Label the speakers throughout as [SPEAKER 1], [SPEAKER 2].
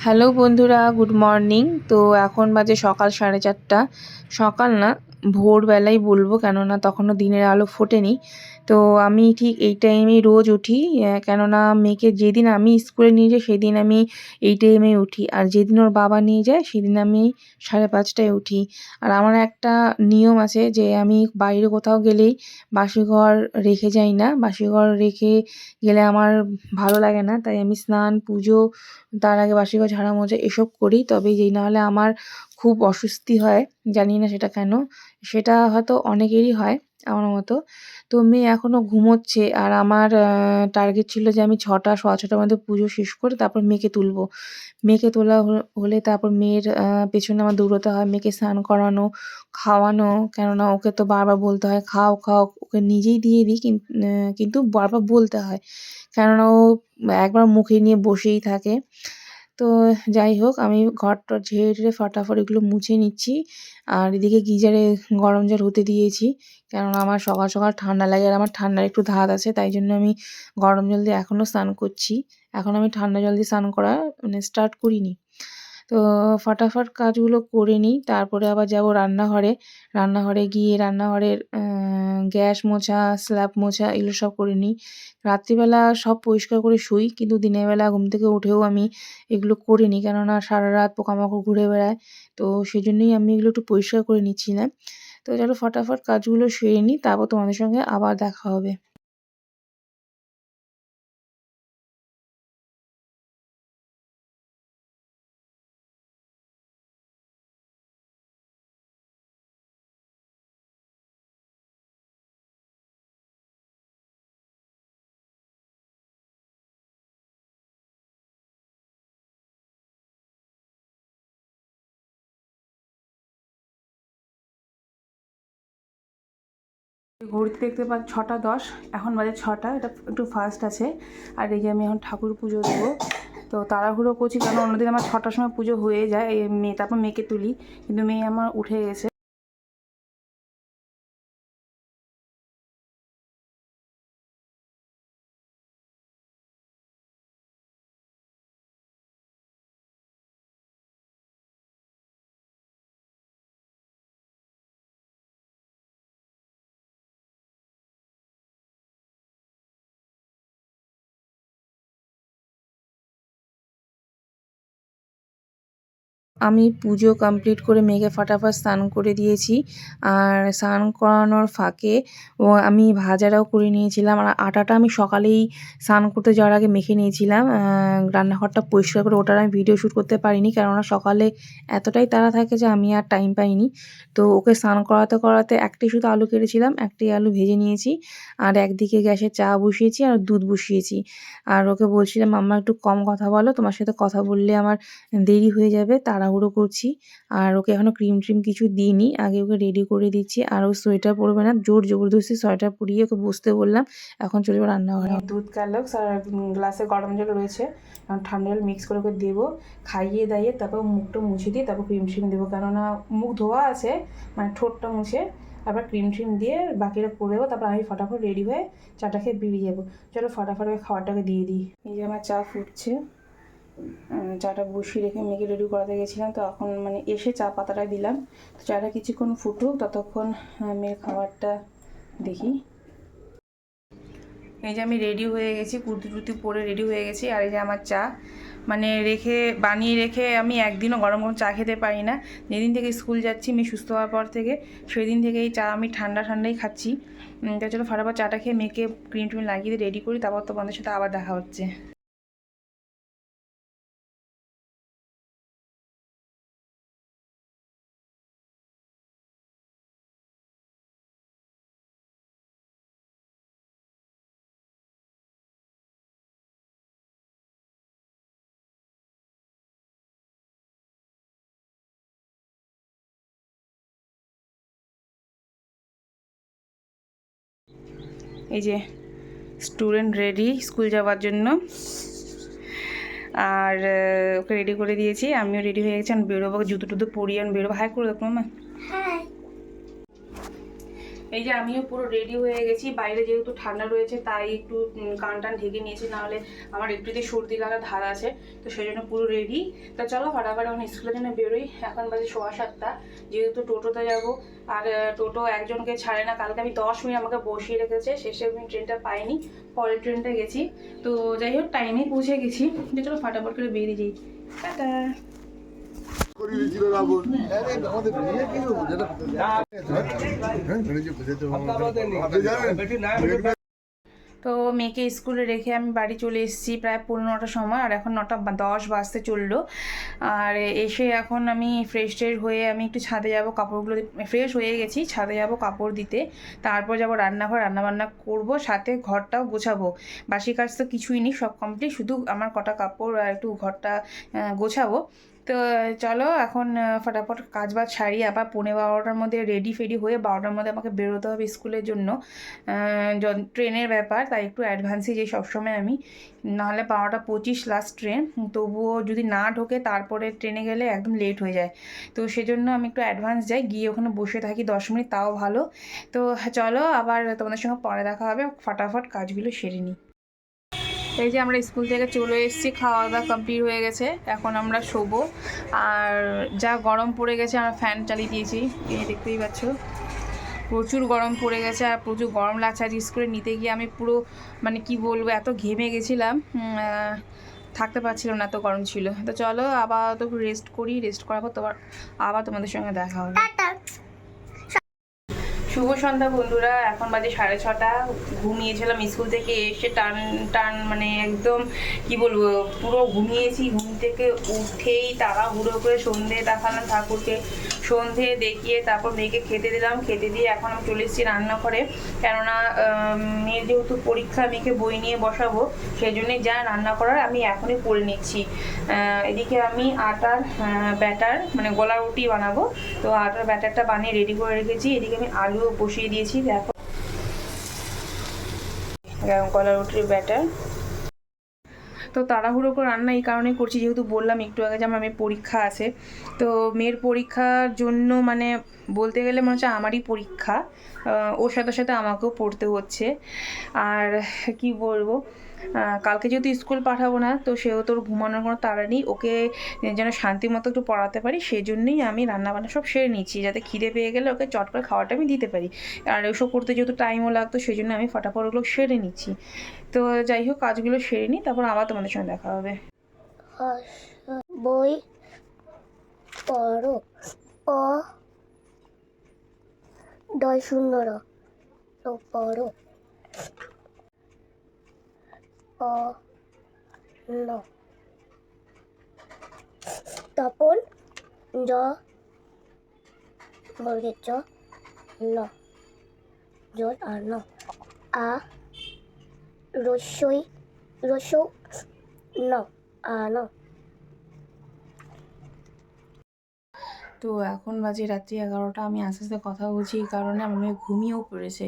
[SPEAKER 1] Hello বন্ধুরা, good morning. তো এখন বাজে সকাল 4:30। সকাল না, ভোরবেলাই বলবো, কেননা তখনও দিনের আলো ফোটেনি। তো আমি ঠিক এই টাইমেই রোজ উঠি, কেননা মেয়েকে যেদিন আমি স্কুলে নিয়ে যাই সেদিন আমি এই টাইমেই উঠি, আর যেদিন ওর বাবা নিয়ে যায় সেদিন আমি 5:30টায় উঠি। আর আমার একটা নিয়ম আছে যে আমি বাইরে কোথাও গেলেই বাসি ঘর রেখে যাই না। বাসি ঘর রেখে গেলে আমার ভালো লাগে না, তাই আমি স্নান পুজো তার আগে বাসি ঘর ঝাড়া মোছা এসব করি, তবেই যেই, নাহলে আমার খুব অস্বস্তি হয়। জানি না সেটা কেন, সেটা হয়তো অনেকেরই হয় আমার মতো। তো মেয়ে এখনও ঘুমোচ্ছে, আর আমার টার্গেট ছিল যে আমি 6টা 6:15টার মধ্যে পুজো শেষ করে তারপর মেয়েকে তুলবো। মেয়েকে তোলা হলে তারপর মেয়ের পেছনে আমার দৌড়োতে হয়, মেয়েকে স্নান করানো, খাওয়ানো, কেননা ওকে তো বারবার বলতে হয় খাও খাও। ওকে নিজেই দিয়ে দিই, কিন্তু বারবার বলতে হয়, কেননা ও একবার মুখে নিয়ে বসেই থাকে। তো যাই হোক, আমি ঘর-টর ঝেড়ে ফটাফট এগুলো মুছে নিচ্ছি। আর এদিকে গিজারে গরম জল হতে দিয়েছি, কেননা আমার সকাল সকাল ঠান্ডা লাগে, আর আমার ঠান্ডার একটু ধাত আছে, তাই জন্য আমি গরম জল দিয়ে এখনও স্নান করছি। এখন আমি ঠান্ডা জল দিয়ে স্নান করা স্টার্ট করিনি। তো ফটাফট কাজগুলো করে নিই, তারপরে আবার যাব রান্নাঘরে। রান্নাঘরে গিয়ে রান্নাঘরের গ্যাস মোছা, স্ল্যাব মোছা এগুলো সব করে নিই। রাত্রিবেলা সব পরিষ্কার করে শুই, কিন্তু দিনের বেলা ঘুম থেকে উঠেও আমি এগুলো করে নিই, কেননা সারা রাত পোকামাকড় ঘুরে বেড়ায়। তো সেজন্যই আমি এগুলো একটু পরিষ্কার করে নিচ্ছিলাম। তো চলো ফটাফট কাজগুলো সেরে নিই, তারপর তোমাদের সঙ্গে আবার দেখা হবে। ঘড়িতে দেখতে পাচ্ছি 6টা 10, এখন বাজে 6টা, এটা একটু ফাস্ট আছে। আর এই যে আমি এখন ঠাকুর পুজো দেবো, তো তাড়াহুড়ো করছি, কারণ অন্যদিন আমার 6টার সময় পুজো হয়ে যায়। এই মেয়ে, তারপর মেয়েকে তুলি, কিন্তু মেয়ে আমার উঠে গেছে। আমি পুজো কমপ্লিট করে মেয়েকে ফটাফট স্নান করে দিয়েছি। আর স্নান করানোর ফাঁকে আমি ভাজাটাও করে নিয়েছিলাম। আর আটাটা আমি সকালেই স্নান করতে যাওয়ার আগে মেখে নিয়েছিলাম। রান্নাঘরটা পরিষ্কার করে ওটার আমি ভিডিও শ্যুট করতে পারিনি, কেননা সকালে এতটাই তাড়া থাকে যে আমি আর টাইম পাইনি। তো ওকে স্নান করাতে করাতে একটাই শুধু আলু কেটেছিলাম, একটাই আলু ভেজে নিয়েছি। আর একদিকে গ্যাসে চা বসিয়েছি আর দুধ বসিয়েছি। আর ওকে বলছিলাম, মাম্মা একটু কম কথা বলো, তোমার সাথে কথা বললে আমার দেরি হয়ে যাবে, তাড়াহুড়ো করছি। আর ওকে এখনও ক্রিম ট্রিম কিছু দিইনি, আগে ওকে রেডি করে দিচ্ছি। আর ও সোয়েটার পরবে না, জোর জবরদস্তি সোয়েটার পরিয়ে ওকে বসতে বললাম। এখন চলে যাবো রান্নাঘরে। দুধ ক্যালক্স আর গ্লাসে গরম জল রয়েছে, এখন ঠান্ডা জল মিক্স করে ওকে দেবো, খাইয়ে দাইয়ে তারপর মুখটা মুছে দিয়ে তারপর ক্রিম ট্রিম দেবো, কেননা মুখ ধোয়া আছে, মানে ঠোঁটটা মুছে তারপর ক্রিম ট্রিম দিয়ে বাকিটা করে দেবো। তারপর আমি ফটাফট রেডি হয়ে চাটা খেয়ে বেরিয়ে যাবো। চলো ফটাফট ওই খাবারটাকে দিয়ে দিই। এই যে আমার চা ফুটছে, চাটা বসিয়ে রেখে মেয়েকে রেডি করাতে গেছিলাম, তো এখন মানে এসে চা পাতাটা দিলাম। তো চাটা কিছুক্ষণ ফুটুক, ততক্ষণ মেয়ের খাবারটা দেখি। এই যে আমি রেডি হয়ে গেছি, কুর্তি টুর্তি পরে রেডি হয়ে গেছি। আর এই যে আমার চা, মানে বানিয়ে রেখে আমি একদিনও গরম গরম চা খেতে পারি না। যেদিন থেকে স্কুল যাচ্ছি মেয়ে সুস্থ হওয়ার পর থেকে, সেদিন থেকে এই চা আমি ঠান্ডা ঠান্ডাই খাচ্ছি। তাই চলো ফটাফট চাটা খেয়ে মেয়েকে ক্রিম ট্রিম লাগিয়ে দিয়ে রেডি করি, তারপর তোমাদের সাথে আবার দেখা হচ্ছে। এই যে স্টুডেন্ট রেডি স্কুল যাওয়ার জন্য। আর ওকে রেডি করে দিয়েছি, আমিও রেডি হয়ে গেছি। আমি বেরোবো, জুতো টুতো পরিয়ে আমি বেরোবো। হাই করে দেখো মামা। এই যে আমিও পুরো রেডি হয়ে গেছি, বাইরে যেহেতু ঠান্ডা রয়েছে তাই একটু কান টান ঢেকে নিয়েছি, নাহলে আমার একটুতেই সর্দি লাগার ধার আছে, তো সেই জন্য পুরো রেডি। তো চলো ফটাফট এখন স্কুলের জন্য বেরোই। এখন বাজে 7:15, যেহেতু টোটোতে যাব, আর টোটো একজনকে ছাড়ে না। কালকে আমি 10 মিনিট আমাকে বসিয়ে রেখেছে, শেষে আমি ট্রেনটা পাইনি, পরের ট্রেনটা গেছি। তো যাই হোক টাইমে পৌঁছে গেছি, চলো ফটাফট করে বেরিয়ে যাই। টাটা। তো মেয়েকে স্কুলে রেখে আমি বাড়ি চলে এসেছি প্রায় 9:15টার সময়, আর এখন 9:10 বাজতে চললো। আর এসে এখন আমি ফ্রেশ ট্রেশ হয়ে আমি একটু ছাদে যাব, কাপড়গুলো ফ্রেশ হয়ে গেছি, ছাদে যাব কাপড় দিতে, তারপর যাব রান্নাঘর, রান্নাবান্না করব, সাথে ঘরটাও গোছাবো। বাসি কাজ তো কিছুই নেই, সব কমপ্লিট, শুধু আমার কটা কাপড় আর একটু ঘরটা গোছাবো। তো চলো এখন ফটাফট কাজ বাজ সারিয়ে আবার 11:15টার মধ্যে রেডি ফেডি হয়ে 12টার মধ্যে আমাকে বেরোতে হবে স্কুলের জন্য। ট্রেনের ব্যাপার, তাই একটু অ্যাডভান্সে যাই সবসময় আমি, নাহলে 12:25 লাস্ট ট্রেন, তবুও যদি না ঢোকে তারপরে ট্রেনে গেলে একদম লেট হয়ে যায়। তো সেজন্য আমি একটু অ্যাডভান্স যাই, গিয়ে ওখানে বসে থাকি 10 মিনিট, তাও ভালো। তো চলো আবার তোমাদের সঙ্গে পরে দেখা হবে, ফটাফট কাজগুলো সেরে নিই। এই যে আমরা স্কুল থেকে চলে এসেছি, খাওয়া দাওয়া কমপ্লিট হয়ে গেছে, এখন আমরা শোবো। আর যা গরম পড়ে গেছে, আমরা ফ্যান চালিয়ে দিয়েছি, এই দেখতেই পাচ্ছ, প্রচুর গরম পড়ে গেছে আর প্রচুর গরম লাগছে। আজ স্কুলে নিতে গিয়ে আমি পুরো মানে কি বলবো, এত ঘেমে গেছিলাম, থাকতে পারছিলাম না, এত গরম ছিল। তো চলো আবার তো রেস্ট করি, রেস্ট করার পর আবার তোমাদের সঙ্গে দেখা হবে। শুভ সন্ধ্যা বন্ধুরা, এখন বাজে 6:30। ঘুমিয়েছিলাম স্কুল থেকে এসে টান টান, মানে একদম কি বলবো, পুরো ঘুমিয়েছি। ঘুম থেকে উঠেই তাড়াহুড়ো করে সন্ধে দেখালাম ঠাকুরকে, সন্ধে দেখিয়ে তারপর মেয়েকে খেতে দিলাম, খেতে দিয়ে এখন আমি চলে এসেছি রান্নাঘরে, কেননা মেয়ের যেহেতু পরীক্ষা, মেয়েকে বই নিয়ে বসাবো, সেই জন্যই যা রান্না করার আমি এখনই করে নিচ্ছি। এদিকে আমি আটার ব্যাটার, মানে গোলা রুটি বানাবো, তো আটার ব্যাটারটা বানিয়ে রেডি করে রেখেছি। এদিকে আমি আলু বসিয়ে দিয়েছি, দেখো গোলা রুটির ব্যাটার। তো তাড়াহুড়ো করে রান্না এই কারণেই করছি, যেহেতু বললাম একটু আগে যে আমার মেয়ের পরীক্ষা আছে, তো মেয়ের পরীক্ষার জন্য মানে বলতে গেলে মনে হচ্ছে আমারই পরীক্ষা, ওর সাথে সাথে আমাকেও পড়তে হচ্ছে। আর কি বলবো, কালকে যেহেতু স্কুল পাঠাবো না, তো সেও তোর ঘুমানোর কোনো তাড়া নেই, ওকে যেন শান্তি মতো একটু পড়াতে পারি, সেই জন্যই আমি রান্নাবান্না সব সেরে নিচ্ছি, যাতে খিদে পেয়ে গেলে ওকে চট করে খাওয়াটা আমি দিতে পারি। আর ওসব করতে যেহেতু টাইমও লাগতো, সেই জন্য আমি ফটাফট ওগুলো সেরে নিচ্ছি। তো যাই হোক কাজগুলো সেরে নিই, তারপর আবার তোমাদের সঙ্গে দেখা হবে।
[SPEAKER 2] বই পড়ো, অ ডয় সুন্দর তো পড়ো, অ ন তপন জ বর্গের চ ন জল আর ন আ রসই রসৌ ন ন।
[SPEAKER 1] তো এখন বাজে রাত্রি 11টা, আমি আস্তে আস্তে কথা বলছি এই কারণে আমার মেয়ে ঘুমিয়েও পড়েছে,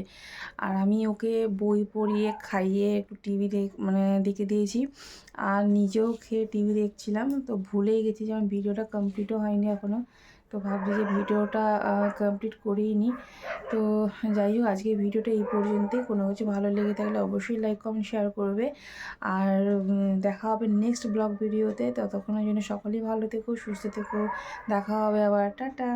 [SPEAKER 1] আর আমি ওকে বই পড়িয়ে খাইয়ে একটু টিভি মানে দেখে দিয়েছি, আর নিজেও খেয়ে টিভি দেখছিলাম। তো ভুলেই গেছি যে আমার ভিডিওটা কমপ্লিটও হয়নি এখনও, তো ভাবছি যে ভিডিওটা কমপ্লিট করেই নিই। তো যাই হোক আজকে ভিডিওটা এই পর্যন্তই, কোনো কিছু ভালো লেগে থাকলে অবশ্যই লাইক কমেন্ট শেয়ার করবে, আর দেখা হবে নেক্সট ব্লগ ভিডিওতে। ততক্ষণের জন্য সকলেই ভালো থেকো, সুস্থ থেকো, দেখা হবে আবার, টাটা।